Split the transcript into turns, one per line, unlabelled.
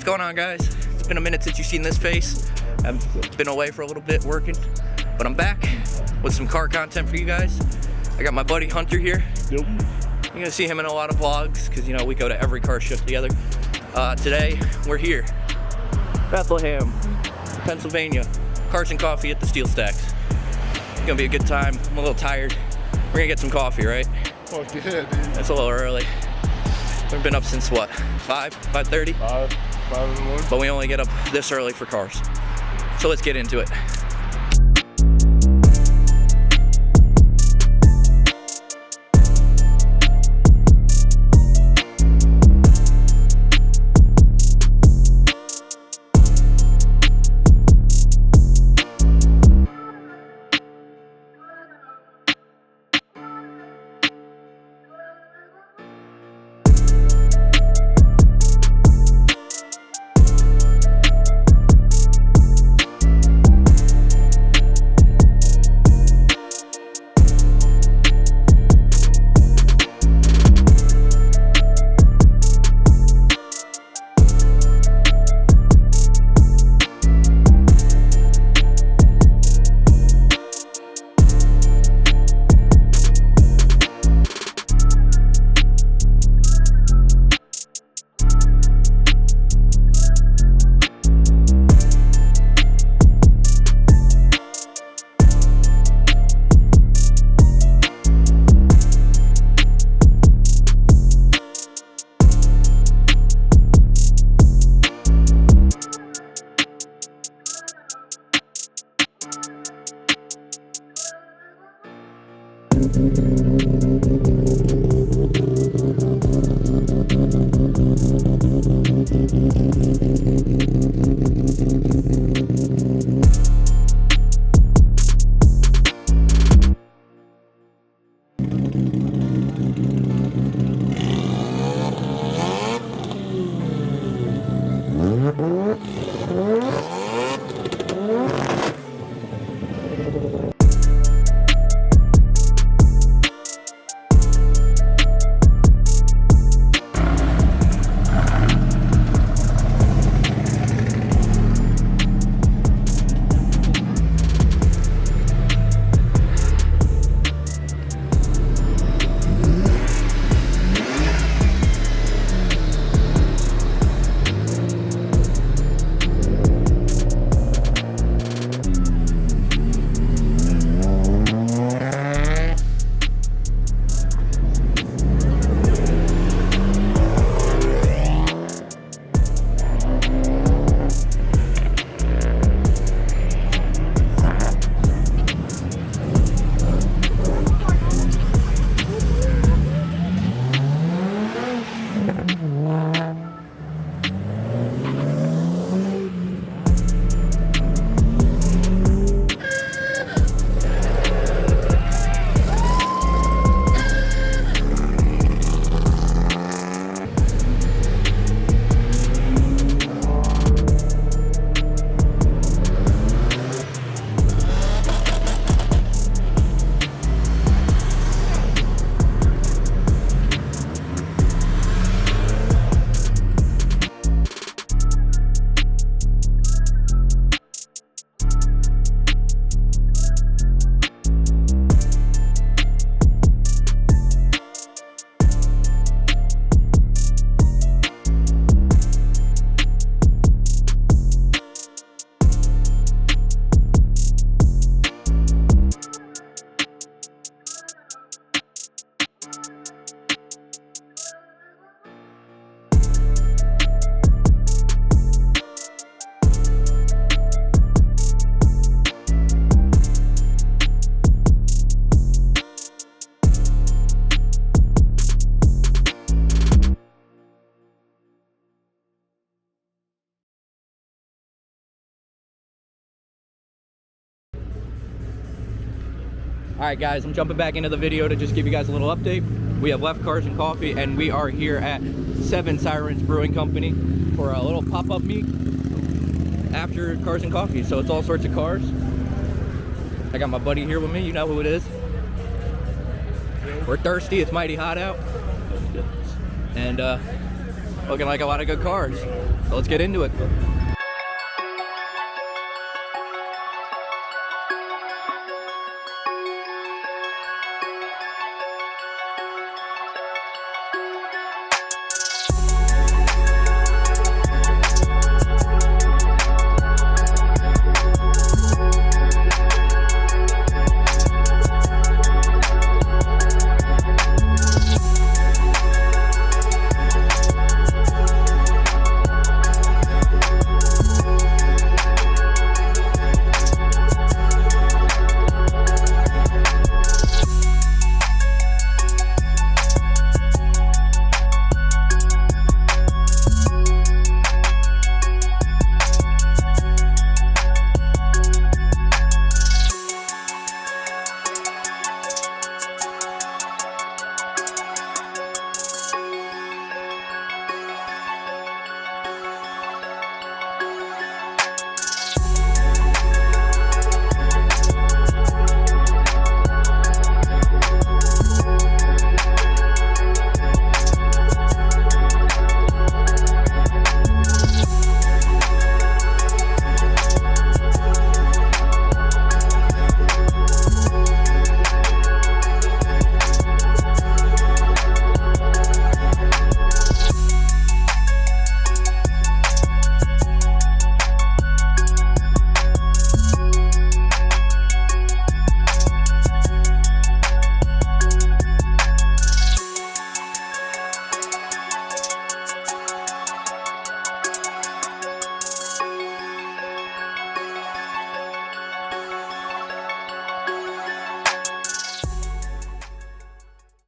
going on, guys? It's been a minute since you've seen this face. I've been away for a little bit working, but I'm back with some car content for you guys. I got my buddy Hunter here.
Yep.
You're gonna see him in a lot of vlogs because, you know, we go to every car show together. Today, we're here. Bethlehem, Pennsylvania. Cars and coffee at the Steel Stacks. It's gonna be a good time. I'm a little tired. We're gonna get some coffee, right?
Fuck yeah, dude.
That's a little early. We've been up since what, 5:30?
5 in the morning.
But we only get up this early for cars. So let's get into it. Alright guys, I'm jumping back into the video to just give you guys a little update. We have left Cars and Coffee and we are here at 7 Sirens Brewing Company for a little pop-up meet after Cars and Coffee. So it's all sorts of cars. I got my buddy here with me, you know who it is. We're thirsty, it's mighty hot out. And looking like a lot of good cars. So let's get into it.